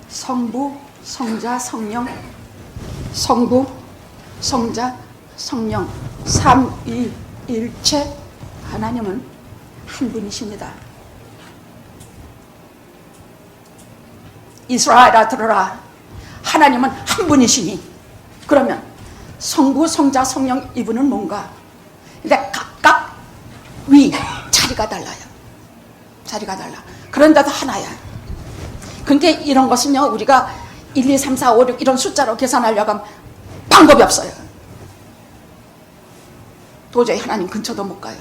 성부, 성자, 성령, 성부, 성자, 성령, 삼위일체 하나님은 한 분이십니다. 이스라엘아 들으라. 하나님은 한 분이시니 그러면 성부, 성자, 성령 이분은 뭔가? 근데 각각 위 자리가 달라요. 자리가 달라. 그런데도 하나야. 그러니까 이런 것은요, 우리가 1, 2, 3, 4, 5, 6 이런 숫자로 계산하려고 하면 방법이 없어요. 도저히 하나님 근처도 못 가요.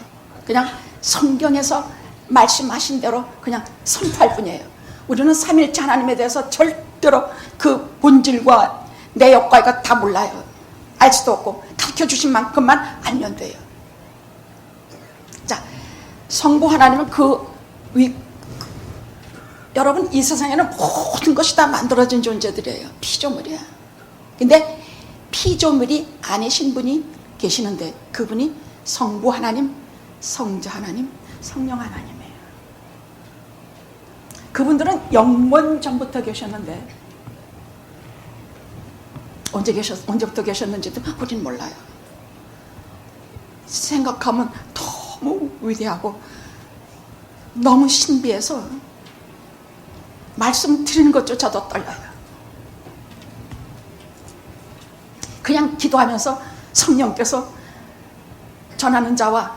그냥 성경에서 말씀하신 대로 그냥 선포할 뿐이에요. 우리는 삼일체 하나님에 대해서 절대로 그 본질과 내역과 이거 다 몰라요. 알 수도 없고 가르쳐 주신 만큼만 알면 돼요. 자, 성부 하나님은 여러분 이 세상에는 모든 것이 다 만들어진 존재들이에요. 피조물이야. 근데 피조물이 아니신 분이 계시는데 그분이 성부 하나님, 성자 하나님, 성령 하나님이에요. 그분들은 영원 전부터 계셨는데 언제부터 계셨는지도 우리는 몰라요. 생각하면 너무 위대하고 너무 신비해서 말씀드리는 것조차도 떨려요. 그냥 기도하면서 성령께서 전하는 자와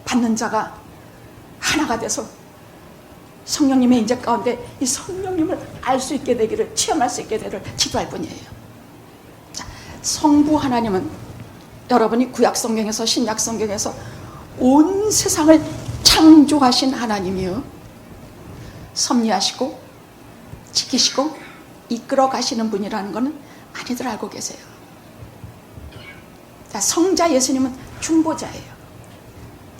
받는 자가 하나가 돼서 성령님의 인재 가운데 이 성령님을 알 수 있게 되기를, 체험할 수 있게 되기를 기도할 뿐이에요. 자, 성부 하나님은 여러분이 구약 성경에서 신약 성경에서 온 세상을 창조하신 하나님이요, 섭리하시고 지키시고 이끌어 가시는 분이라는 것은 많이들 알고 계세요. 자, 성자 예수님은 중보자예요.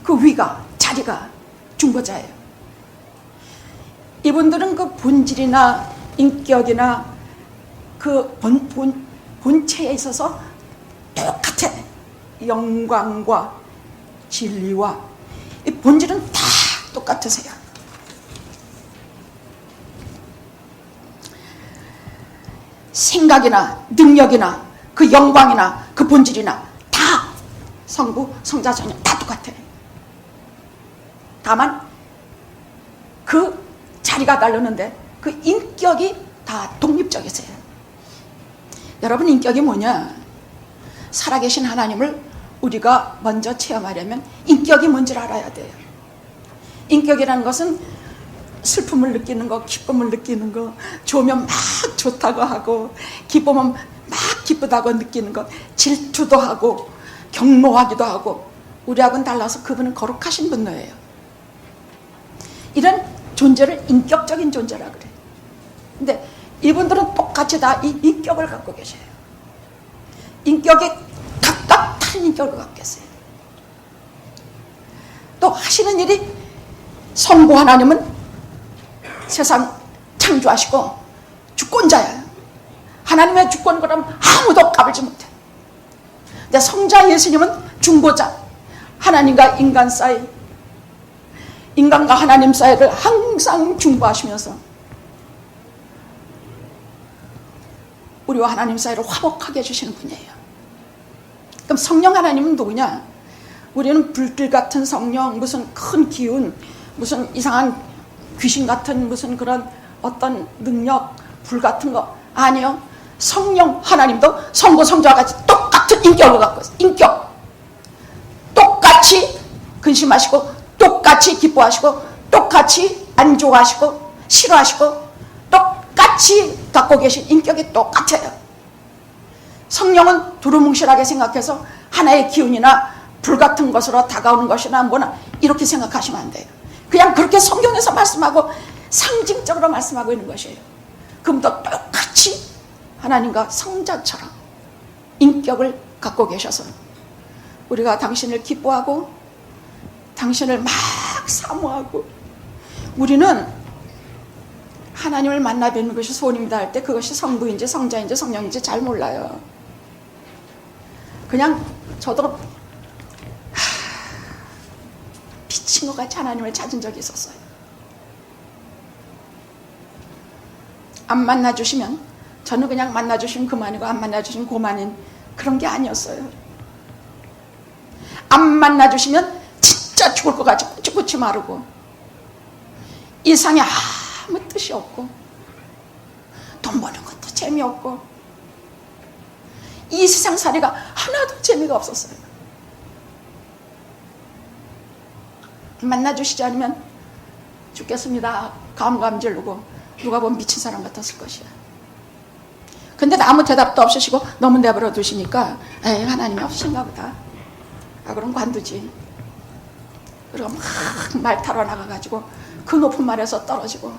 그 위가, 자리가 중보자예요. 이분들은 그 본질이나 인격이나 그 본체에 있어서 똑같아. 영광과 진리와 이 본질은 다 똑같으세요. 생각이나 능력이나 그 영광이나 그 본질이나 다 성부, 성자, 성령 다 똑같아. 다만 그 자리가 다르는데 그 인격이 다 독립적이세요. 여러분, 인격이 뭐냐? 살아계신 하나님을 우리가 먼저 체험하려면 인격이 뭔지를 알아야 돼요. 인격이라는 것은 슬픔을 느끼는 거, 기쁨을 느끼는 거, 좋으면 막 좋다고 하고 기쁘면 막 기쁘다고 느끼는 거, 질투도 하고 경노하기도 하고. 우리하고는 달라서 그분은 거룩하신 분이에요. 이런 존재를 인격적인 존재라 그래. 근데 이분들은 똑같이 다 이 인격을 갖고 계셔요. 인격이 각각 다른 인격을 갖고 계세요. 또 하시는 일이, 성부 하나님은 세상 창조하시고 주권자예요. 하나님의 주권 그러면 아무도 까불지 못해. 근데 성자 예수님은 중보자, 하나님과 인간 사이, 인간과 하나님 사이를 항상 중보하시면서 우리와 하나님 사이를 화목하게 해주시는 분이에요. 그럼 성령 하나님은 누구냐? 우리는 불길 같은 성령, 무슨 큰 기운, 무슨 이상한 귀신 같은 무슨 그런 어떤 능력, 불 같은 거 아니요. 성령 하나님도 성부, 성자와 같이 똑같은 인격을 갖고 있어요. 인격. 똑같이 근심하시고 똑같이 기뻐하시고 똑같이 안 좋아하시고 싫어하시고 똑같이 갖고 계신 인격이 똑같아요. 성령은 두루뭉실하게 생각해서 하나의 기운이나 불 같은 것으로 다가오는 것이나 뭐나 이렇게 생각하시면 안 돼요. 그냥 그렇게 성경에서 말씀하고 상징적으로 말씀하고 있는 것이에요. 그럼도 똑같이 하나님과 성자처럼 인격을 갖고 계셔서 우리가 당신을 기뻐하고 당신을 막 사모하고, 우리는 하나님을 만나 뵙는 것이 소원입니다 할 때 그것이 성부인지 성자인지 성령인지 잘 몰라요. 그냥 저도 미친 것 같이 하나님을 찾은 적이 있었어요. 안 만나주시면 저는 그냥 만나주시면 그만이고 안 만나주시면 그만인 그런 게 아니었어요. 안 만나주시면 진짜 죽을 것 같이 ቁ치ቁ치 마르고 이 세상에 아무 뜻이 없고 돈 버는 것도 재미없고 이 세상살이가 하나도 재미가 없었어요. 만나주시지 않으면 죽겠습니다. 감감 지르고 누가 보면 미친 사람 같았을 것이야. 근데 아무 대답도 없으시고 너무 내버려 두시니까 에이 하나님이 없으신가 보다. 아 그럼 관두지. 그리고 막 말 타러 나가가지고 그 높은 말에서 떨어지고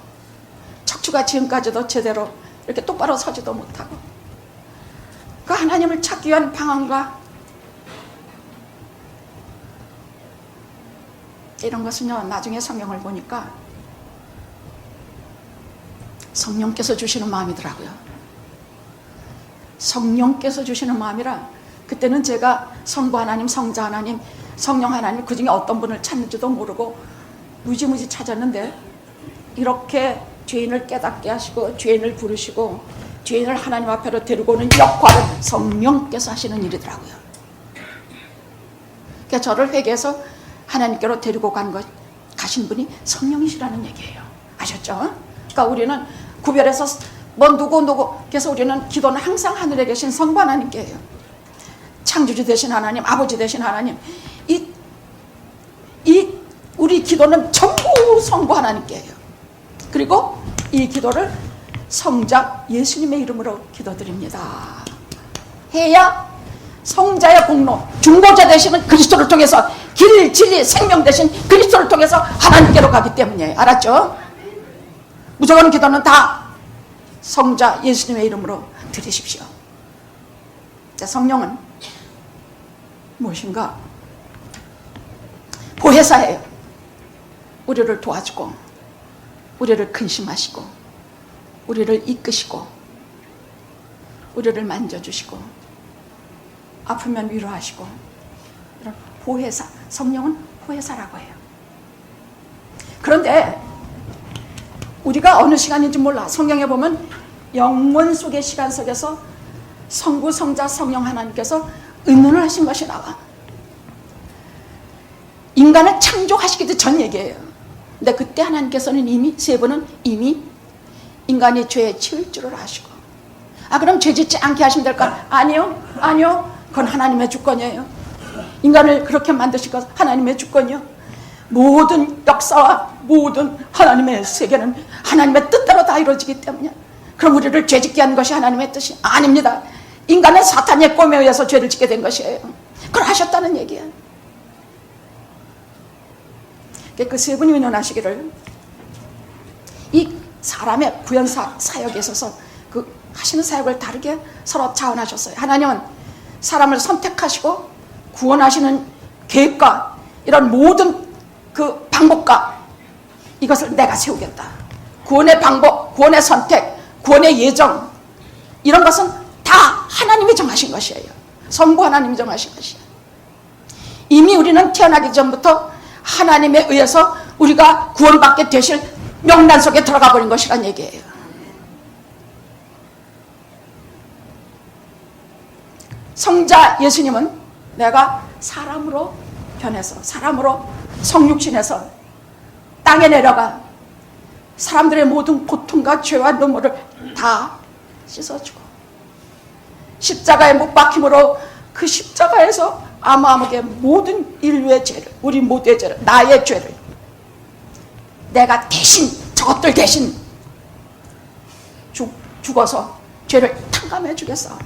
척추가 지금까지도 제대로 이렇게 똑바로 서지도 못하고 그 하나님을 찾기 위한 방황과 이런 것은요 나중에 성경을 보니까 성령께서 주시는 마음이더라고요. 성령께서 주시는 마음이라 그때는 제가 성부 하나님, 성자 하나님, 성령 하나님 그 중에 어떤 분을 찾는지도 모르고 무지무지 찾았는데 이렇게 죄인을 깨닫게 하시고 죄인을 부르시고 죄인을 하나님 앞으로 데리고 오는 역할을 성령께서 하시는 일이더라고요. 그러니까 저를 회개해서 하나님께로 데리고 가신 분이 성령이시라는 얘기예요. 아셨죠? 그러니까 우리는 구별해서 뭐 누구 그래서 우리는 기도는 항상 하늘에 계신 성부 하나님께 해요. 창조주 되신 하나님, 아버지 되신 하나님, 우리 기도는 전부 성부 하나님께 해요. 그리고 이 기도를 성자 예수님의 이름으로 기도드립니다. 해야 성자의 공로, 중보자 되시는 그리스도를 통해서 길, 진리, 생명 되신 그리스도를 통해서 하나님께로 가기 때문이에요. 알았죠? 무조건 기도는 다 성자 예수님의 이름으로 드리십시오. 성령은 무엇인가? 보혜사예요. 우리를 도와주고 우리를 근심하시고 우리를 이끄시고 우리를 만져주시고 아프면 위로하시고 이런 보혜사, 성령은 보혜사라고 해요. 그런데 우리가 어느 시간인지 몰라. 성경에 보면 영원 속의 시간 속에서 성부, 성자, 성령 하나님께서 의논을 하신 것이 나와. 인간을 창조하시기도 전 얘기예요. 근데 그때 하나님께서는 이미 세 분은 이미 인간이 죄에 치울 줄을 아시고 그럼 죄 짓지 않게 하시면 될까? 아니요. 그건 하나님의 주권이에요. 인간을 그렇게 만드신 것 하나님의 주권이요. 모든 역사와 모든 하나님의 세계는 하나님의 뜻대로 다 이루어지기 때문에 그럼 우리를 죄짓게 한 것이 하나님의 뜻이 아닙니다. 인간은 사탄의 꿈에 의해서 죄를 짓게 된 것이에요. 그걸 하셨다는 얘기예요. 그 세 분이 의논하시기를 이 사람의 구현 사역에 있어서 그 하시는 사역을 다르게 서로 자원하셨어요. 하나님은 사람을 선택하시고 구원하시는 계획과 이런 모든 그 방법과 이것을 내가 세우겠다. 구원의 방법, 구원의 선택, 구원의 예정 이런 것은 다 하나님이 정하신 것이에요. 성부 하나님이 정하신 것이에요. 이미 우리는 태어나기 전부터 하나님에 의해서 우리가 구원받게 되실 명단 속에 들어가 버린 것이란 얘기예요. 성자 예수님은 내가 사람으로 변해서 사람으로 성육신해서 땅에 내려가 사람들의 모든 고통과 죄와 눈물을 다 씻어주고 십자가에 못 박힘으로 그 십자가에서 아무하게 모든 인류의 죄를 우리 모두의 죄를 나의 죄를 내가 대신 저것들 대신 죽어서 죄를 탕감해 주겠어.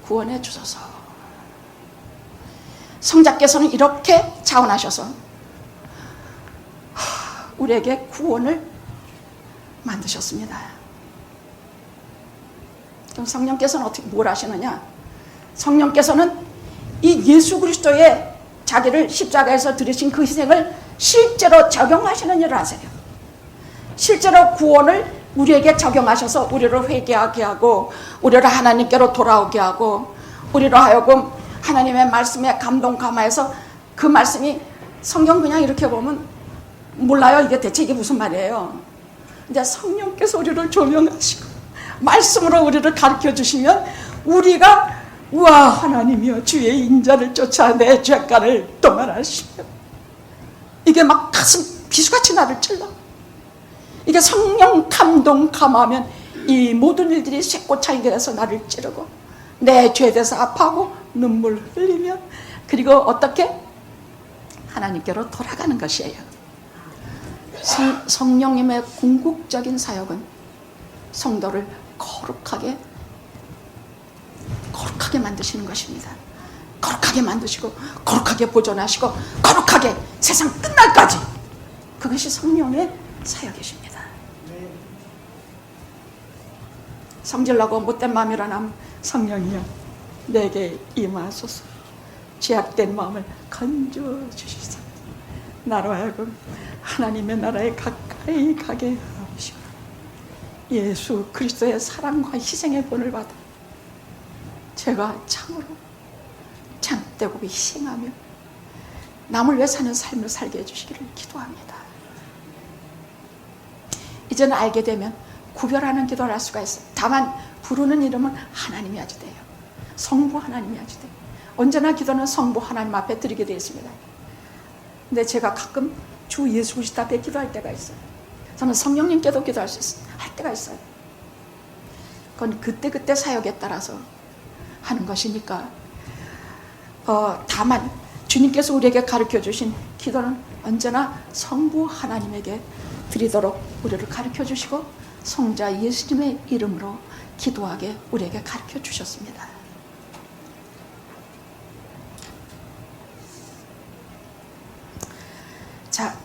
구원해 주소서. 성자께서는 이렇게 자원하셔서 우리에게 구원을 만드셨습니다. 그럼 성령께서는 어떻게 뭘 하시느냐? 성령께서는 이 예수 그리스도의 자기를 십자가에서 들으신 그 희생을 실제로 적용하시는 일을 하세요. 실제로 구원을 우리에게 적용하셔서 우리를 회개하게 하고 우리를 하나님께로 돌아오게 하고 우리로 하여금 하나님의 말씀에 감동감화해서 그 말씀이 성경 그냥 이렇게 보면 몰라요. 이게 대체 이게 무슨 말이에요. 이제 성령께서 우리를 조명하시고 말씀으로 우리를 가르쳐 주시면 우리가 우와 하나님이여 주의 인자를 쫓아 내 죄가를 동원하시며 이게 막 가슴 비수같이 나를 찔러. 이게 성령 감동 감하면 이 모든 일들이 쇠꼬차게 돼서 나를 찌르고 내 죄에 대해서 아파하고 눈물 흘리며 그리고 어떻게 하나님께로 돌아가는 것이에요. 성령님의 궁극적인 사역은 성도를 거룩하게 만드시는 것입니다. 거룩하게 만드시고 거룩하게 보존하시고 거룩하게 세상 끝날까지 그것이 성령의 사역이십니다. 성질나고 못된 마음이라 남 성령이여 내게 임하소서. 죄악된 마음을 건져주시소. 나로 하여금 하나님의 나라에 가까이 가게 하시고 예수 그리스도의 사랑과 희생의 본을 받아 제가 참으로 참되고 희생하며 남을 위해 사는 삶을 살게 해주시기를 기도합니다. 이제는 알게 되면 구별하는 기도를 할 수가 있어요. 다만 부르는 이름은 하나님이 아주 돼요. 성부 하나님이 아주 돼요. 언제나 기도는 성부 하나님 앞에 드리게 되어 있습니다. 근데 제가 가끔 주 예수 그리스도 앞에 기도할 때가 있어요. 저는 성령님께도 기도할 수 있어요. 할 때가 있어요. 그건 그때그때 사역에 따라서 하는 것이니까 다만 주님께서 우리에게 가르쳐 주신 기도는 언제나 성부 하나님에게 드리도록 우리를 가르쳐 주시고 성자 예수님의 이름으로 기도하게 우리에게 가르쳐 주셨습니다. 자,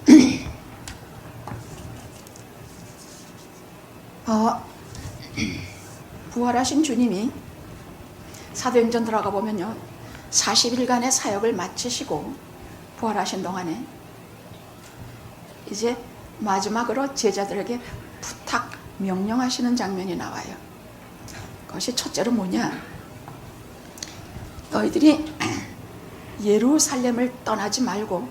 부활하신 주님이 사도행전 들어가 보면요 40일간의 사역을 마치시고 부활하신 동안에 이제 마지막으로 제자들에게 부탁 명령하시는 장면이 나와요. 그것이 첫째로 뭐냐, 너희들이 예루살렘을 떠나지 말고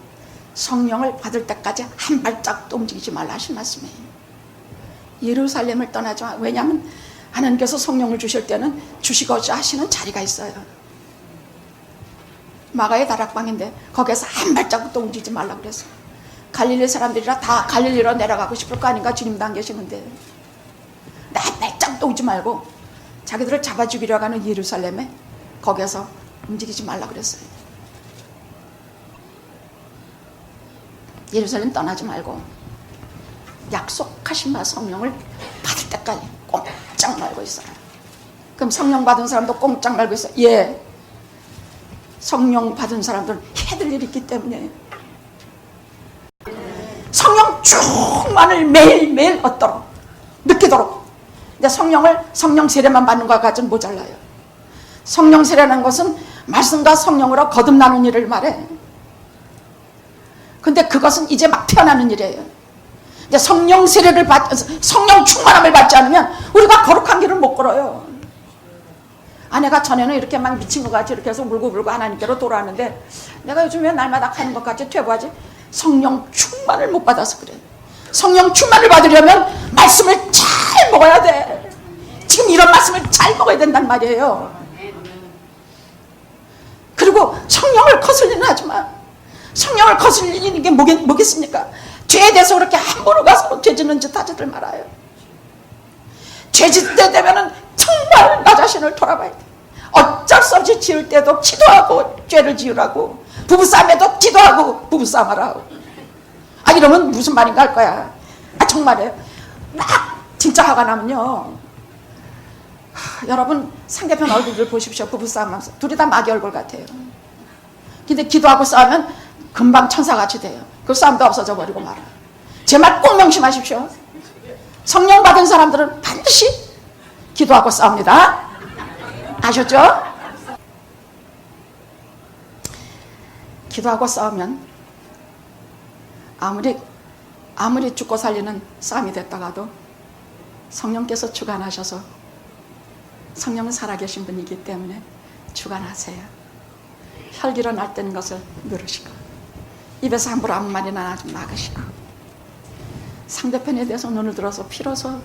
성령을 받을 때까지 한 발짝도 움직이지 말라 하신 말씀이에요. 예루살렘을 떠나지 마. 왜냐하면 하나님께서 성령을 주실 때는 주시고자 하시는 자리가 있어요. 마가의 다락방인데 거기에서 한 발짝도 움직이지 말라고 그랬어요. 갈릴리 사람들이라 다 갈릴리로 내려가고 싶을 거 아닌가. 주님도 안 계시는데 한 발짝도 오지 말고 자기들을 잡아 죽이려고 하는 예루살렘에 거기에서 움직이지 말라고 그랬어요. 예루살렘 떠나지 말고 약속하신 바 성령을 받을 때까지 꼼짝 말고 있어요. 그럼 성령 받은 사람도 꼼짝 말고 있어요. 예, 성령 받은 사람들은 해들 일이 있기 때문에 성령 충만을 매일매일 얻도록 느끼도록. 근데 성령 세례만 받는 것과 같은 모자라요. 성령 세례라는 것은 말씀과 성령으로 거듭나는 일을 말해. 근데 그것은 이제 막 태어나는 일이에요. 이제 성령 세례를 성령 충만함을 받지 않으면 우리가 거룩한 길을 못 걸어요. 아내가 전에는 이렇게 막 미친 것 같이 이렇게 해서 물고 하나님께로 돌아왔는데 내가 요즘 왜 날마다 가는 것 같이 퇴보하지? 성령 충만을 못 받아서 그래. 성령 충만을 받으려면 말씀을 잘 먹어야 돼. 지금 이런 말씀을 잘 먹어야 된단 말이에요. 그리고 성령을 거슬리는 하지 마. 성령을 거슬리는 게 뭐겠습니까? 죄에 대해서 그렇게 함부로 가서 죄 짓는 짓 하지들 말아요. 죄 짓을 때 되면은 정말 나 자신을 돌아봐야 돼. 어쩔 수 없이 지을 때도 기도하고 죄를 지으라고, 부부싸움에도 기도하고 부부싸움 하라고. 아, 이러면 무슨 말인가 할 거야. 아, 정말이에요. 막 진짜 화가 나면요, 여러분 상대편 얼굴을 보십시오. 부부싸움 하면서 둘이 다 마귀 얼굴 같아요. 근데 기도하고 싸우면 금방 천사같이 돼요. 그 싸움도 없어져 버리고 말아. 제 말 꼭 명심하십시오. 성령 받은 사람들은 반드시 기도하고 싸웁니다. 아셨죠? 기도하고 싸우면 아무리 죽고 살리는 싸움이 됐다가도 성령께서 주관하셔서, 성령은 살아계신 분이기 때문에 주관하세요. 혈기로 날뛰는 것을 누르시고 입에서 함부로 아무 말이나 하지 막으시고 상대편에 대해서 눈을 들어서 비로소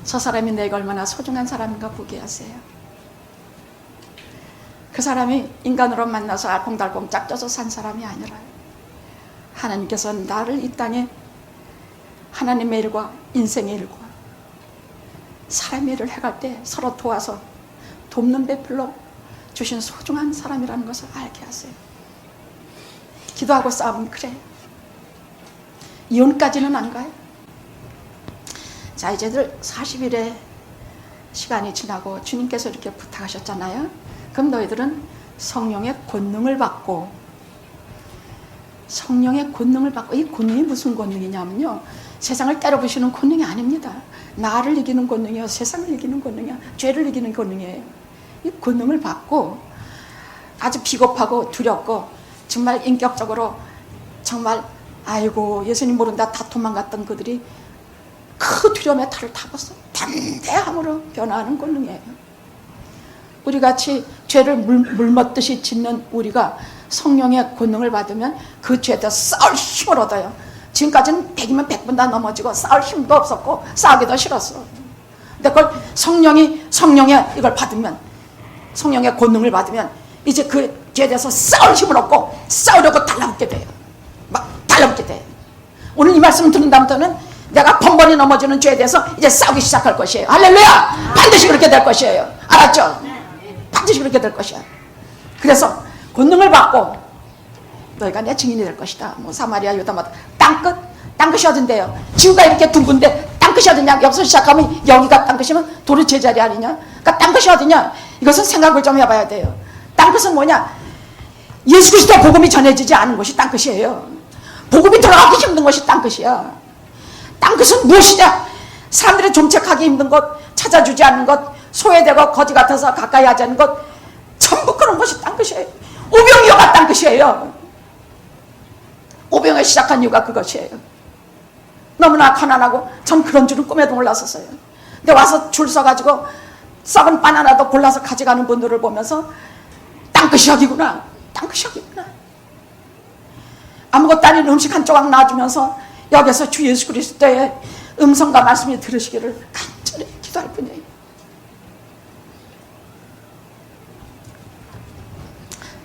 저 사람이 내가 얼마나 소중한 사람인가 보게 하세요. 그 사람이 인간으로 만나서 알콩달콩 짝져서 산 사람이 아니라 하나님께서 나를 이 땅에 하나님의 일과 인생의 일과 사람의 일을 해갈 때 서로 도와서 돕는 배필로 주신 소중한 사람이라는 것을 알게 하세요. 기도하고 싸우면 그래요. 이혼까지는 안 가요. 자, 이제들 40일의 시간이 지나고 주님께서 이렇게 부탁하셨잖아요. 그럼 너희들은 성령의 권능을 받고, 성령의 권능을 받고, 이 권능이 무슨 권능이냐면요, 세상을 때려부시는 권능이 아닙니다. 나를 이기는 권능이요, 세상을 이기는 권능이요, 죄를 이기는 권능이에요. 이 권능을 받고 아주 비겁하고 두렵고 정말 인격적으로 정말 아이고 예수님 모른다 다 도망갔던 그들이 그 두려움의 탈을 타고서 담대함으로 변화하는 권능이에요. 우리같이 죄를 물먹듯이 짓는 우리가 성령의 권능을 받으면 그 죄에 대해 싸울 힘을 얻어요. 지금까지는 100이면 100번 다 넘어지고 싸울 힘도 없었고 싸우기도 싫었어. 근데 그걸 성령의 이걸 받으면, 성령의 권능을 받으면 이제 그 죄에 대해서 싸울 힘을 얻고 싸우려고 달라붙게 돼요. 막 달라붙게 돼요. 오늘 이 말씀을 듣는 다음부터는 내가 번번이 넘어지는 죄에 대해서 이제 싸우기 시작할 것이에요. 할렐루야! 반드시 그렇게 될 것이에요. 알았죠? 반드시 그렇게 될 것이야. 그래서 권능을 받고 너희가 내 증인이 될 것이다. 뭐 사마리아 유다마다 땅끝이 어딘데요? 지구가 이렇게 둥근데 땅끝이 어디냐? 여기서 시작하면 여기가 땅끝이면 도리 제자리 아니냐? 그러니까 땅끝이 어디냐? 이것은 생각을 좀 해봐야 돼요. 땅끝은 뭐냐? 예수 그리스도 복음이 전해지지 않은 것이 땅끝이에요. 복음이 들어가기 힘든 것이 땅끝이야. 땅끝은 무엇이냐? 사람들이 좀책하기 힘든 것, 찾아주지 않는 것, 소외되고 거지 같아서 가까이 하지 않는 것, 전부 그런 것이 땅끝이에요. 오병이어가 땅끝이에요. 오병이 시작한 이유가 그것이에요. 너무나 가난하고 전 그런 줄은 꿈에도 몰랐었어요. 근데 와서 줄 서가지고 썩은 바나나도 골라서 가져가는 분들을 보면서 땅끝이 여기구나, 땅끝이 여기구나. 아무것도 아닌 음식 한 조각 놔주면서 여기서 주 예수 그리스도의 음성과 말씀이 들으시기를 간절히 기도할 뿐이에요.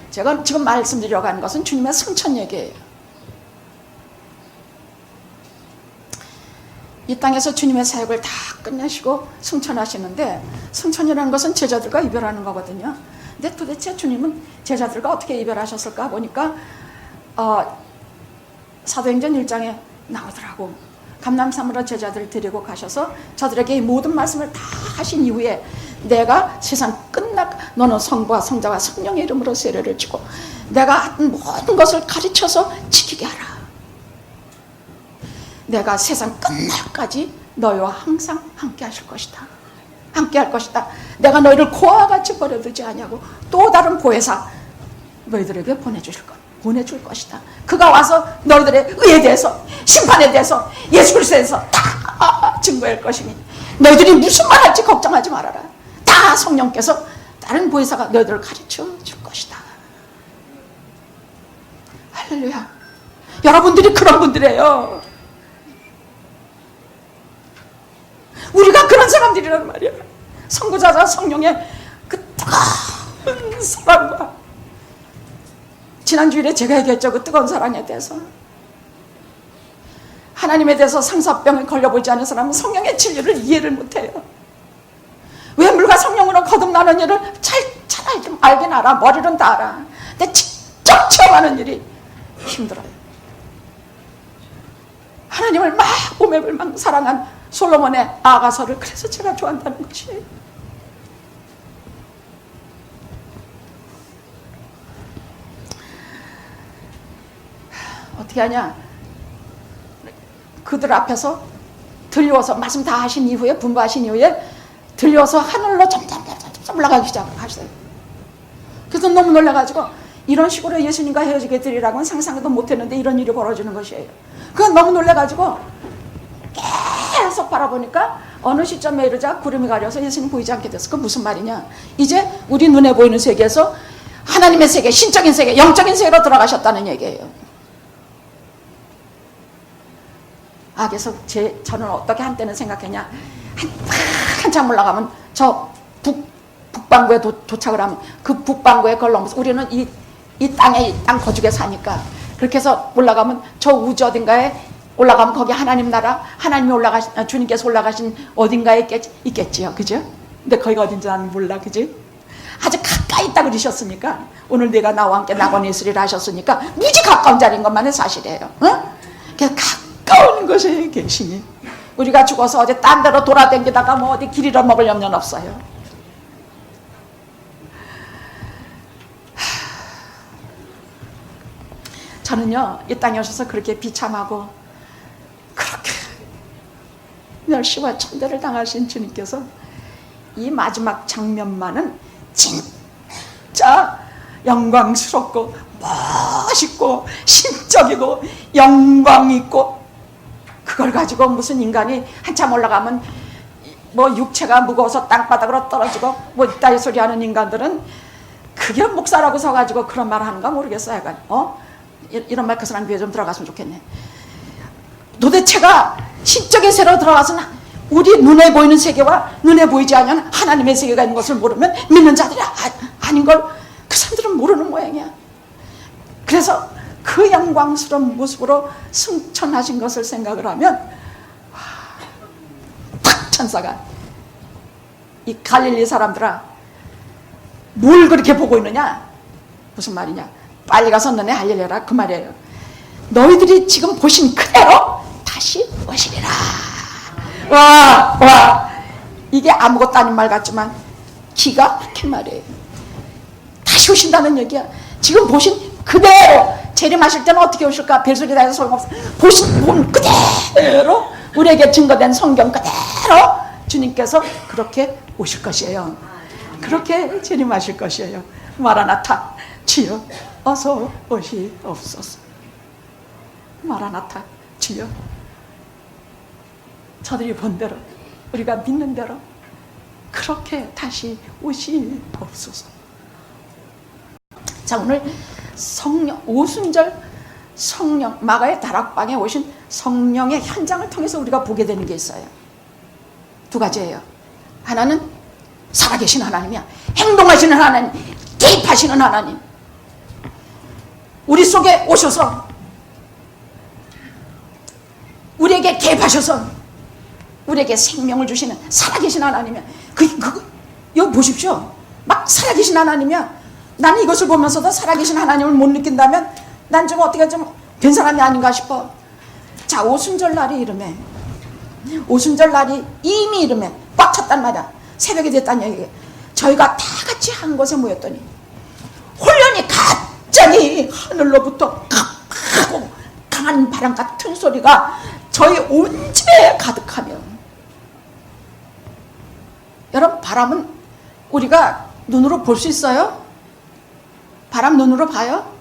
제가 지금 말씀드리려고 하는 것은 주님의 승천 얘기예요. 이 땅에서 주님의 사역을 다 끝내시고 승천하시는데, 승천이라는 것은 제자들과 이별하는 거거든요. 근데 도대체 주님은 제자들과 어떻게 이별하셨을까 보니까 사도행전 1장에 나오더라고. 감람산으로 제자들을 데리고 가셔서 저들에게 이 모든 말씀을 다 하신 이후에 내가 세상 너는 성부와 성자와 성령의 이름으로 세례를 주고 내가 한 모든 것을 가르쳐서 지키게 하라. 내가 세상 끝날까지 너희와 항상 함께 하실 것이다. 함께 할 것이다. 내가 너희를 고아와 같이 버려두지 아니하고 또 다른 보혜사 너희들에게 보내줄 것이다. 그가 와서 너희들의 의에 대해서, 심판에 대해서, 예수 그리스도에 대해서 다 증거할 것이니 너희들이 무슨 말 할지 걱정하지 말아라. 다 성령께서 다른 보혜사가 너희들을 가르쳐 줄 것이다. 할렐루야. 여러분들이 그런 분들이에요. 우리가 그런 사람들이란 말이야. 선구자자 성령의 그 뜨거운 사랑과, 지난 주일에 제가 얘기했죠. 그 뜨거운 사랑에 대해서. 하나님에 대해서 상사병에 걸려보지 않은 사람은 성령의 진리를 이해를 못해요. 왜 물과 성령으로 거듭나는 일을 잘 알긴 알아. 머리는 다 알아. 근데 직접 체험하는 일이 힘들어요. 하나님을 막 오매불망 사랑한 솔로몬의 아가서를 그래서 제가 좋아한다는 것이에요. 어떻게 하냐? 그들 앞에서 들려서 말씀 다 하신 이후에, 분부하신 이후에 들려서 하늘로 점점 올라가기 시작하시어요. 그래서 너무 놀라가지고 이런 식으로 예수님과 헤어지게 되리라고는 상상도 못했는데 이런 일이 벌어지는 것이에요. 그건 너무 놀라가지고 계속 바라보니까 어느 시점에 이르자 구름이 가려서 예수님 보이지 않게 됐어. 그건 무슨 말이냐? 이제 우리 눈에 보이는 세계에서 하나님의 세계, 신적인 세계, 영적인 세계로 들어가셨다는 얘기예요. 그래서 저는 어떻게 한때는 생각했냐, 한참 올라가면 저 북반구에 도착을 하면 그 북반구에 그걸 넘어서 우리는 이 땅 거죽에 사니까 그렇게 해서 올라가면 저 우주 어딘가에 올라가면 거기 하나님 나라, 하나님이 주님께서 올라가신 어딘가에 있겠지요. 그죠? 근데 거기가 어딘지 나는 몰라. 그지? 아주 가까이 있다 그러셨으니까, 오늘 내가 나와 함께 낙원에 있으리라 하셨으니까 무지 가까운 자리인 것만은 사실이에요. 그래서 가까운 곳에 계시니 우리가 죽어서 어디 딴 데로 돌아다니다가 뭐 어디 길 잃어먹을 염려는 없어요. 저는요, 이 땅에 오셔서 그렇게 비참하고 그렇게 멸시와 천대를 당하신 주님께서 이 마지막 장면만은 진짜 영광스럽고 멋있고 신적이고 영광 있고, 그걸 가지고 무슨 인간이 한참 올라가면 뭐 육체가 무거워서 땅바닥으로 떨어지고 뭐 이따위 소리 하는 인간들은 그게 목사라고 서가지고 그런 말 하는가 모르겠어요. 약간 이런 말 그 사람 귀에 좀 들어갔으면 좋겠네. 도대체가 신적의 세로 들어가서는 우리 눈에 보이는 세계와 눈에 보이지 않는 하나님의 세계가 있는 것을 모르면 믿는 자들이 아닌 걸 그 사람들은 모르는 모양이야. 그래서 그 영광스러운 모습으로 승천하신 것을 생각을 하면 탁 천사가, 이 갈릴리 사람들아 뭘 그렇게 보고 있느냐, 무슨 말이냐, 빨리 가서 너네 할 일 해라 그 말이에요. 너희들이 지금 보신 그대로 다시 오시리라. 와 이게 아무것도 아닌 말 같지만 기가 막힌 말이에요. 다시 오신다는 얘기야. 지금 보신 그대로, 재림하실 때는 어떻게 오실까 별소리 다 해서 소용없어. 본 그대로 우리에게 증거된 성경 그대로 주님께서 그렇게 오실 것이에요. 그렇게 재림하실 것이에요. 마라나타 주여 어서 오시옵소서. 마라나타 주여, 저들이 본 대로 우리가 믿는 대로 그렇게 다시 오시옵소서. 자, 오늘 성령, 오순절 성령, 마가의 다락방에 오신 성령의 현장을 통해서 우리가 보게 되는 게 있어요. 두 가지예요. 하나는 살아계신 하나님이야. 행동하시는 하나님, 개입하시는 하나님. 우리 속에 오셔서 우리에게 개입하셔서 우리에게 생명을 주시는 살아계신 하나님이야. 이거 보십시오. 막 살아계신 하나님이야. 나는 이것을 보면서도 살아계신 하나님을 못 느낀다면 난 좀 어떻게 좀 된 사람이 아닌가 싶어. 자, 오순절 날이 이름에, 오순절 날이 이미 이름에 꽉 찼단 말이야. 새벽이 됐다는 얘기예요. 저희가 다 같이 한 곳에 모였더니 홀연히 갑자기 하늘로부터 하고 강한 바람 같은 소리가 저희 온 집에 가득하며, 여러분 바람은 우리가 눈으로 볼 수 있어요? 바람 눈으로 봐요?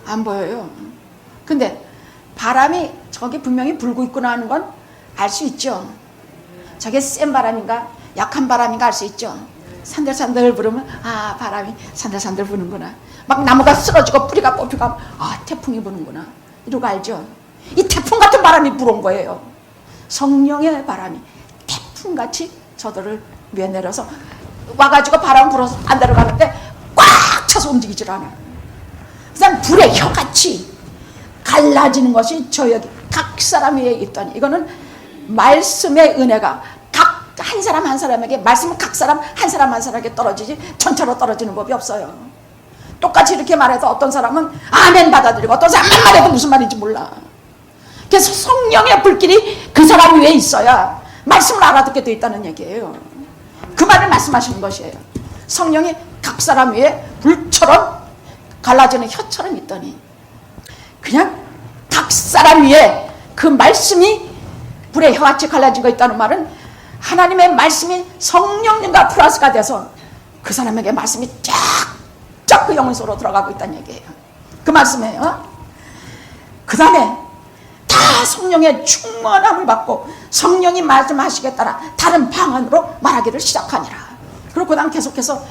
안 보여요. 근데 바람이 저기 분명히 불고 있구나 하는 건 알 수 있죠. 저게 센 바람인가 약한 바람인가 알 수 있죠. 산들산들 부르면 바람이 산들산들 부는구나. 막 나무가 쓰러지고 뿌리가 뽑히고 태풍이 부는구나 이러고 알죠. 이 태풍 같은 바람이 불어온 거예요. 성령의 바람이 태풍같이 저들을 위에 내려서 와가지고 바람 불어서 안 내려가는데 꽉 차서 움직이질 않아. 그다음 불의 혀같이 갈라지는 것이 저 여기 각 사람 위에 있더니, 이거는 말씀의 은혜가 각 한 사람 한 사람에게, 말씀은 각 사람 한 사람에게 떨어지지 전체로 떨어지는 법이 없어요. 똑같이 이렇게 말해도 어떤 사람은 아멘 받아들이고 어떤 사람은 말해도 무슨 말인지 몰라. 그래서 성령의 불길이 그 사람 위에 있어야 말씀을 알아듣게 돼 있다는 얘기예요. 그 말을 말씀하시는 것이에요. 성령이 각 사람 위에 불처럼 갈라지는 혀처럼 있더니, 그냥 각 사람 위에 그 말씀이 불의 혀같이 갈라진 거 있다는 말은 하나님의 말씀이 성령님과 플러스가 돼서 그 사람에게 말씀이 쫙쫙 그 영혼 속으로 들어가고 있다는 얘기예요. 그 말씀이에요. 그 다음에 다 성령의 충만함을 받고 성령이 말씀하시기에 따라 다른 방언으로 말하기를 시작하니라. 그리고 그 다음 계속해서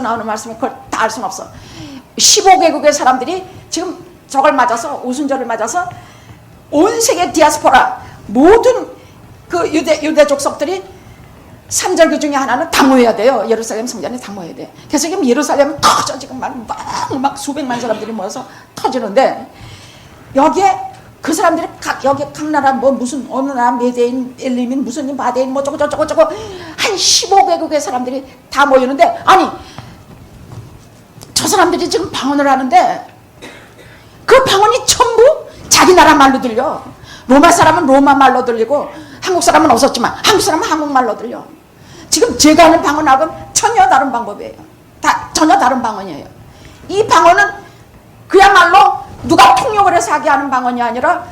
나오는 말씀이 그걸 다 알 수는 없어. 15개국의 사람들이 지금 저걸 맞아서, 오순절을 맞아서 온 세계 디아스포라 모든 그 유대 족속들이 3절 그 중에 하나는 다 모여야 돼요. 예루살렘 성전에 다 모여야 돼. 그래서 지금 예루살렘은 터져. 지금 막 수백만 사람들이 모여서 터지는데, 여기에 그 사람들이 여기 각 나라 뭐 무슨 어느 나라 메데인, 엘리민, 무슨 바데인 뭐 저거 한 15개국의 사람들이 다 모이는데, 아니 저 사람들이 지금 방언을 하는데 그 방언이 전부 자기 나라 말로 들려. 로마 사람은 로마 말로 들리고 한국 사람은 없었지만 한국 사람은 한국말로 들려. 지금 제가 하는 방언하고는 전혀 다른 방법이에요. 전혀 다른 방언이에요. 이 방언은 그야말로 누가 통역을 해서 하게 하는 방언이 아니라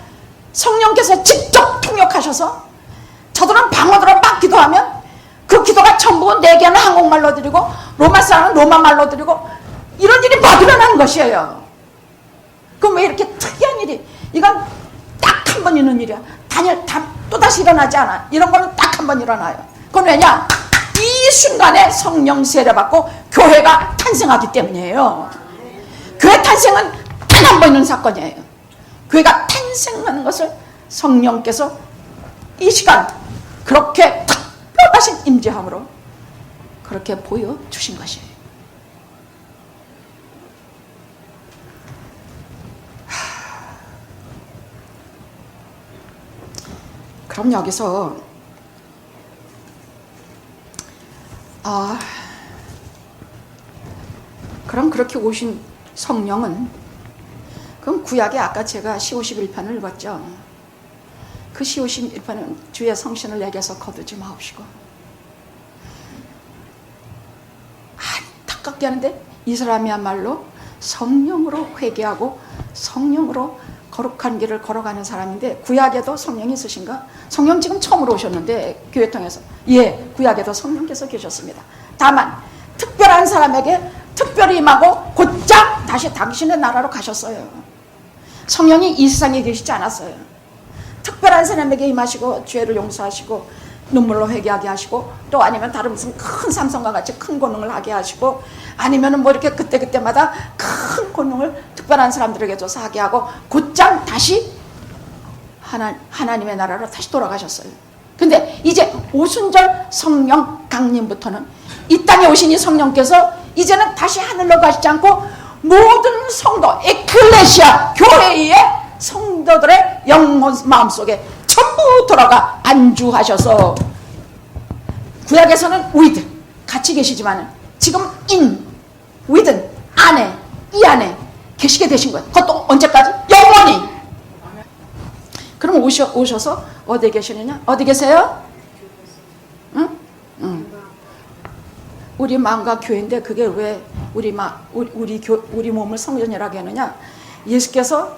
성령께서 직접 통역하셔서, 저들은 방언으로 막 기도하면 그 기도가 전부 내게는 한국말로 드리고 로마 사람은 로마말로 드리고, 이런 일이 막 일어나는 것이에요. 그럼 왜 이렇게 특이한 일이, 이건 딱 한 번 있는 일이야. 또다시 일어나지 않아. 이런 거는 딱 한 번 일어나요. 그건 왜냐? 이 순간에 성령 세례받고 교회가 탄생하기 때문이에요. 교회 탄생은 단 한 번 있는 사건이에요. 교회가 탄생하는 것을 성령께서 이 시간 그렇게 특별하신 임재함으로 그렇게 보여주신 것이에요. 그럼 여기서 그럼 그렇게 오신 성령은, 그럼 구약에 아까 제가 시 51편을 읽었죠. 그 시 51편은 주의 성신을 내게서 거두지 마옵시고, 안타깝게 하는데 이 사람이야말로 성령으로 회개하고 성령으로 거룩한 길을 걸어가는 사람인데, 구약에도 성령이 있으신가? 성령 지금 처음으로 오셨는데 교회 통해서, 예, 구약에도 성령께서 계셨습니다. 다만 특별한 사람에게 특별히 임하고 곧장 다시 당신의 나라로 가셨어요. 성령이 이 세상에 계시지 않았어요. 특별한 사람에게 임하시고 죄를 용서하시고 눈물로 회개하게 하시고, 또 아니면 다른 무슨 큰 삼성과 같이 큰 권능을 하게 하시고, 아니면은 뭐 이렇게 그때마다 큰 권능을 특별한 사람들에게 줘서 하게 하고, 곧장 다시 하나님의 나라로 다시 돌아가셨어요. 근데 이제 오순절 성령 강림부터는 이 땅에 오신 이 성령께서 이제는 다시 하늘로 가시지 않고 모든 성도, 에클레시아, 교회의 성도들의 영혼 마음속에 전부 돌아가 안주하셔서, 구약에서는 with 같이 계시지만 지금 with 안에, 이 안에 계시게 되신 거예요. 그것도 언제까지? 영원히. 그럼 오셔서 어디 계시느냐? 어디 계세요? 응? 우리 마음과 교회인데 그게 왜 우리 몸을 성전이라고 하느냐? 예수께서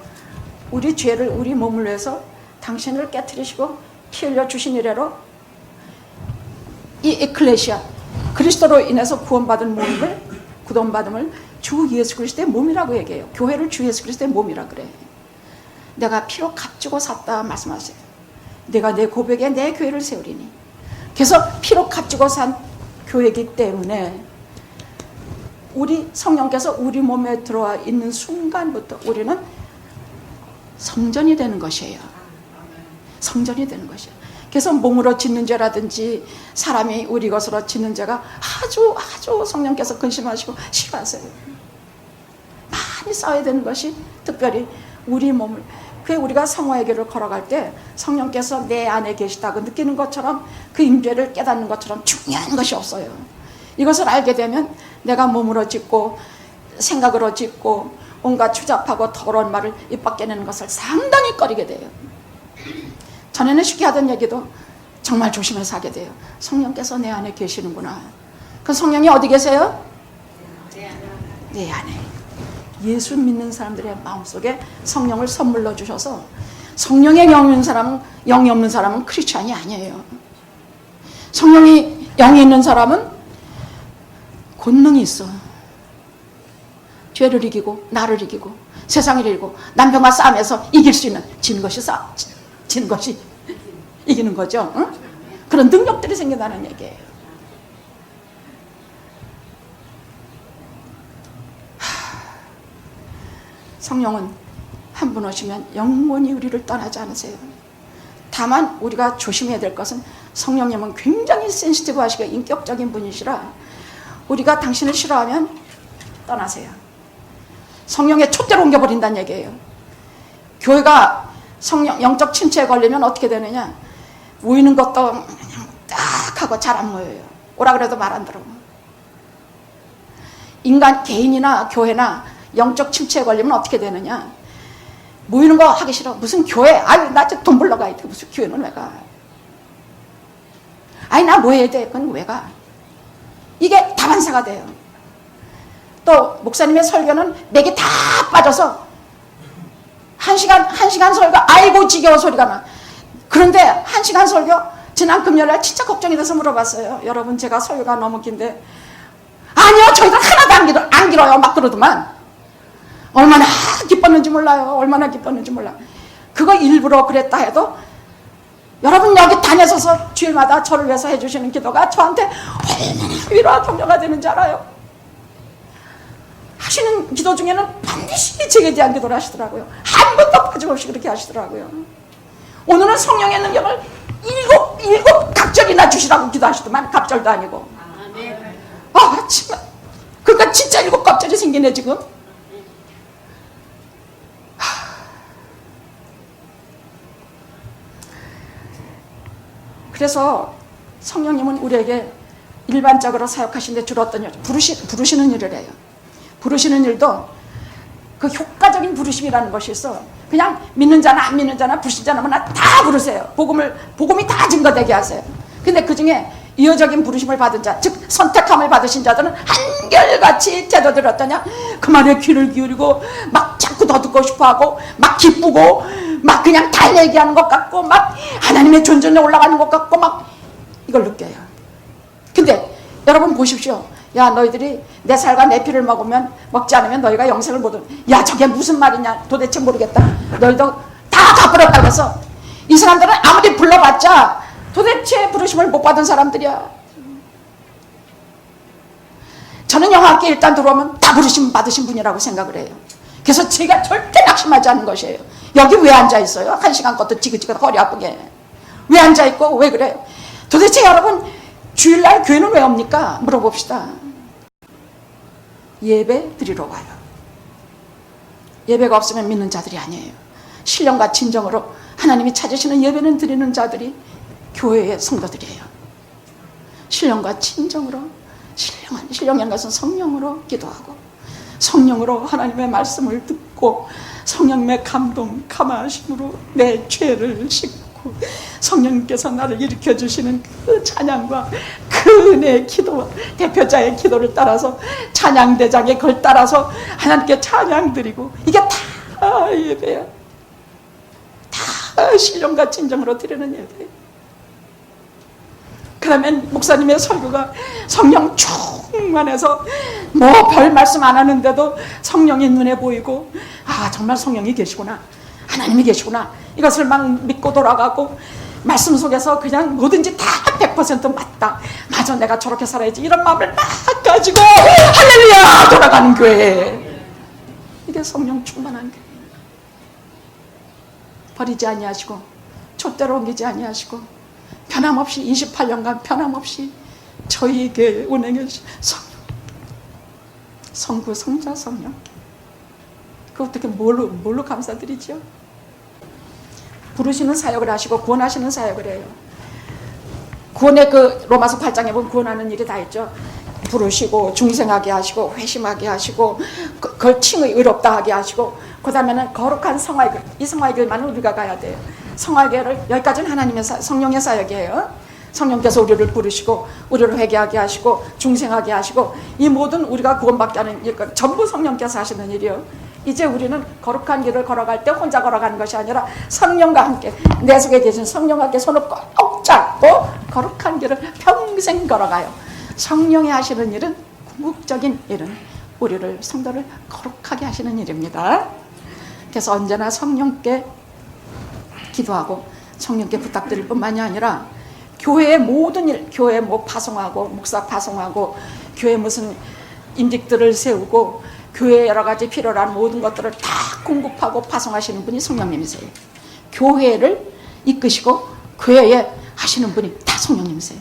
우리 죄를, 우리 몸을 위해서 당신을 깨트리시고 피 흘려 주신 이래로 이 에클레시아, 그리스도로 인해서 구원받은 몸을, 구원받음을 주 예수 그리스도의 몸이라고 얘기해요. 교회를 주 예수 그리스도의 몸이라 그래. 내가 피로 값주고 샀다 말씀하세요. 내가 내 고백에 내 교회를 세우리니. 그래서 피로 값주고 산 교회이기 때문에 우리 성령께서 우리 몸에 들어와 있는 순간부터 우리는 성전이 되는 것이에요. 성전이 되는 것이에요. 그래서 몸으로 짓는 죄라든지 사람이 우리 것으로 짓는 죄가 아주 성령께서 근심하시고 싫어하세요. 많이 싸워야 되는 것이 특별히 우리 몸을, 그 우리가 성화의 길을 걸어갈 때 성령께서 내 안에 계시다고 느끼는 것처럼, 그 임재를 깨닫는 것처럼 중요한 것이 없어요. 이것을 알게 되면 내가 몸으로 짓고 생각으로 짓고 온갖 추잡하고 더러운 말을 입 밖에 내는 것을 상당히 꺼리게 돼요. 전에는 쉽게 하던 얘기도 정말 조심해서 하게 돼요. 성령께서 내 안에 계시는구나. 그 성령이 어디 계세요? 내 안에. 예수 믿는 사람들의 마음속에 성령을 선물로 주셔서, 성령의 영이 없는 사람은 크리스찬이 아니에요. 성령이 영이 있는 사람은 권능이 있어. 죄를 이기고 나를 이기고 세상을 이기고 남편과 싸움에서 이길 수 있는, 진 것이 이기는 거죠. 응? 그런 능력들이 생긴다는 얘기예요. 성령은 한 분 오시면 영원히 우리를 떠나지 않으세요. 다만 우리가 조심해야 될 것은 성령님은 굉장히 센시티브 하시고 인격적인 분이시라 우리가 당신을 싫어하면 떠나세요. 성령의 촛대로 옮겨버린다는 얘기예요. 교회가 성령 영적 침체에 걸리면 어떻게 되느냐, 모이는 것도 그냥 딱 하고 잘 안 모여요. 오라 그래도 말 안 들어. 인간 개인이나 교회나 영적 침체에 걸리면 어떻게 되느냐, 모이는 거 하기 싫어. 무슨 교회, 아유 나 돈 벌러 가야 돼. 무슨 교회는 왜 가? 아니 나 뭐 해야 돼? 그건 왜 가? 이게 다반사가 돼요. 또 목사님의 설교는 맥이 다 빠져서 한 시간 설교 아이고 지겨워 소리가 나. 그런데 한 시간 설교 지난 금요일날 진짜 걱정이 돼서 물어봤어요. 여러분 제가 설교가 너무 긴데 아니요 저희들 하나도 안 길어요 막 그러더만. 얼마나 기뻤는지 몰라요. 얼마나 기뻤는지 몰라. 그거 일부러 그랬다 해도 여러분 여기 다녀서서 주일마다 저를 위해서 해주시는 기도가 저한테 얼마나 위로와 격려가 되는지 알아요. 하시는 기도 중에는 반드시 제게 대한 기도를 하시더라고요. 한 번도 빠짐없이 그렇게 하시더라고요. 오늘은 성령의 능력을 일곱 각절이나 주시라고 기도하시더만 갑절도 아니고. 아 정말 그러니까 진짜 7갑절이 생기네 지금. 그래서 성령님은 우리에게 일반적으로 사역하시는데 주로 어떤 일, 부르시는 일을 해요. 부르시는 일도 그 효과적인 부르심이라는 것이 있어. 그냥 믿는 자나 안 믿는 자나 부르신 자나 다 부르세요. 복음이 다 증거되게 하세요. 근데 그 중에 이어적인 부르심을 받은 자, 즉 선택함을 받으신 자들은 한결같이 태도들 어떠냐? 그 말에 귀를 기울이고 막 자꾸 더 듣고 싶어하고 막 기쁘고 막 그냥 다 얘기하는 것 같고 막 하나님의 존전에 올라가는 것 같고 막 이걸 느껴요. 근데 여러분 보십시오. 야 너희들이 내 살과 내 피를 먹지 않으면 너희가 영생을 못 얻어. 야 저게 무슨 말이냐 도대체 모르겠다. 너희도 다 갚으렸다고 해서 이 사람들은 아무리 불러봤자 도대체 부르심을 못 받은 사람들이야. 저는 영화학교 일단 들어오면 다 부르심 받으신 분이라고 생각을 해요. 그래서 제가 절대 낙심하지 않는 것이에요. 여기 왜 앉아있어요? 1시간 것도 지긋지긋 허리 아프게. 왜 앉아있고 왜 그래요? 도대체 여러분 주일날 교회는 왜 옵니까? 물어봅시다. 예배 드리러 와요. 예배가 없으면 믿는 자들이 아니에요. 신령과 진정으로 하나님이 찾으시는 예배는 드리는 자들이 교회의 성도들이에요. 신령과 진정으로, 신령이라는 것은 성령으로 기도하고 성령으로 하나님의 말씀을 듣고 성령님의 감동, 감화하심으로 내 죄를 씻고 성령님께서 나를 일으켜주시는 그 찬양과 그 은혜의 기도와 대표자의 기도를 따라서 찬양대장의 걸 따라서 하나님께 찬양 드리고 이게 다 예배야. 다 신령과 진정으로 드리는 예배야. 그러면 목사님의 설교가 성령 충만해서 뭐 별 말씀 안 하는데도 성령이 눈에 보이고 아 정말 성령이 계시구나 하나님이 계시구나 이것을 막 믿고 돌아가고 말씀 속에서 그냥 뭐든지 다 100% 맞다 맞아 내가 저렇게 살아야지 이런 마음을 막 가지고 할렐루야 돌아가는 교회. 이게 성령 충만한 교회. 버리지 아니하시고 촛대로 옮기지 아니하시고 변함없이 28년간 변함없이 저희에게 운행해 주신 성령, 성부, 성자, 성령. 그 어떻게 뭘로 감사드리죠? 부르시는 사역을 하시고 구원하시는 사역을 해요. 구원의 그 로마서 8장에 보면 구원하는 일이 다 있죠. 부르시고 중생하게 하시고 회심하게 하시고 그걸 칭의 의롭다 하게 하시고 그 다음에는 거룩한 성화의 길, 이 성화의 길만은 우리가 가야 돼요. 성화의 길을 여기까지는 하나님의 성령의 사역이에요. 성령께서 우리를 부르시고 우리를 회개하게 하시고 중생하게 하시고 이 모든 우리가 구원받게 하는 일 전부 성령께서 하시는 일이요. 이제 우리는 거룩한 길을 걸어갈 때 혼자 걸어가는 것이 아니라 성령과 함께 내 속에 계신 성령과 함께 손을 꼭 잡고 거룩한 길을 평생 걸어가요. 성령이 하시는 일은 궁극적인 일은 우리를 성도를 거룩하게 하시는 일입니다. 그래서 언제나 성령께 기도하고 성령께 부탁드릴 뿐만이 아니라 교회의 모든 일, 교회 뭐 파송하고 목사 파송하고 교회 무슨 임직들을 세우고 교회에 여러 가지 필요로 하는 모든 것들을 다 공급하고 파송하시는 분이 성령님이세요. 교회를 이끄시고 교회에 하시는 분이 다 성령님이세요.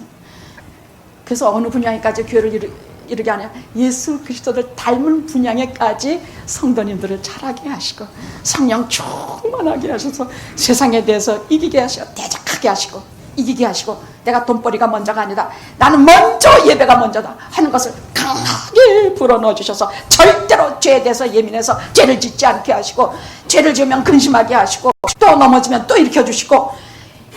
그래서 어느 분야에까지 교회를 이르게 하냐, 예수 그리스도를 닮은 분야에까지 성도님들을 자라게 하시고 성령 충만하게 하셔서 세상에 대해서 이기게 하시고 대적하게 하시고 이기게 하시고, 내가 돈벌이가 먼저가 아니다, 나는 먼저 예배가 먼저다 하는 것을 강하게 불어넣어 주셔서 절대로 죄에 대해서 예민해서 죄를 짓지 않게 하시고, 죄를 지으면 근심하게 하시고, 또 넘어지면 또 일으켜 주시고,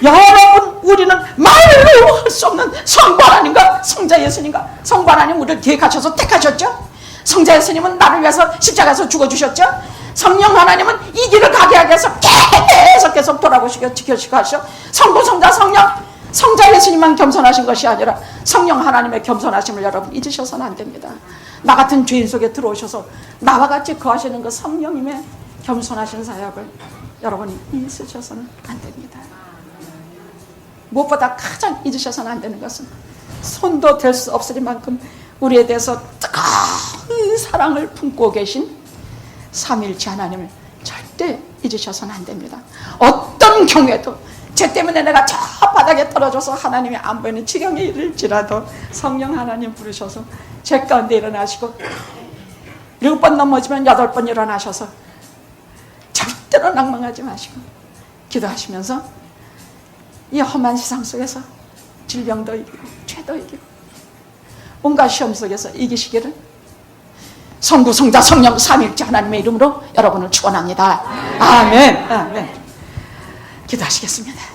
여러분, 우리는 말로 할 수 없는 성부 하나님과 성자 예수님과, 성부 하나님 우리를 계획하셔서 택하셨죠. 성자 예수님은 나를 위해서 십자가에서 죽어주셨죠. 성령 하나님은 이 길을 가게 하기 위해서 계속 돌아보시고 지켜주시고 하시오. 성부, 성자, 성령, 성자 예수님만 겸손하신 것이 아니라 성령 하나님의 겸손하심을 여러분 잊으셔서는 안 됩니다. 나 같은 죄인 속에 들어오셔서 나와 같이 거하시는 그 성령님의 겸손하신 사역을 여러분이 잊으셔서는 안 됩니다. 무엇보다 가장 잊으셔서는 안 되는 것은 손도 댈 수 없으리만큼 우리에 대해서 뜨거운 사랑을 품고 계신 삼위일체 하나님을 절대 잊으셔서는 안 됩니다. 어떤 경우에도 죄 때문에 내가 저 바닥에 떨어져서 하나님이 안 보이는 지경에 이를지라도 성령 하나님 부르셔서 죄 가운데 일어나시고 7번 넘어지면 8번 일어나셔서 절대로 낭망하지 마시고 기도하시면서 이 험한 세상 속에서 질병도 이기고 죄도 이기고 온갖 시험 속에서 이기시기를 성부, 성자, 성령, 삼위일체 하나님의 이름으로 여러분을 축원합니다. 아멘. 아멘. 기도하시겠습니다.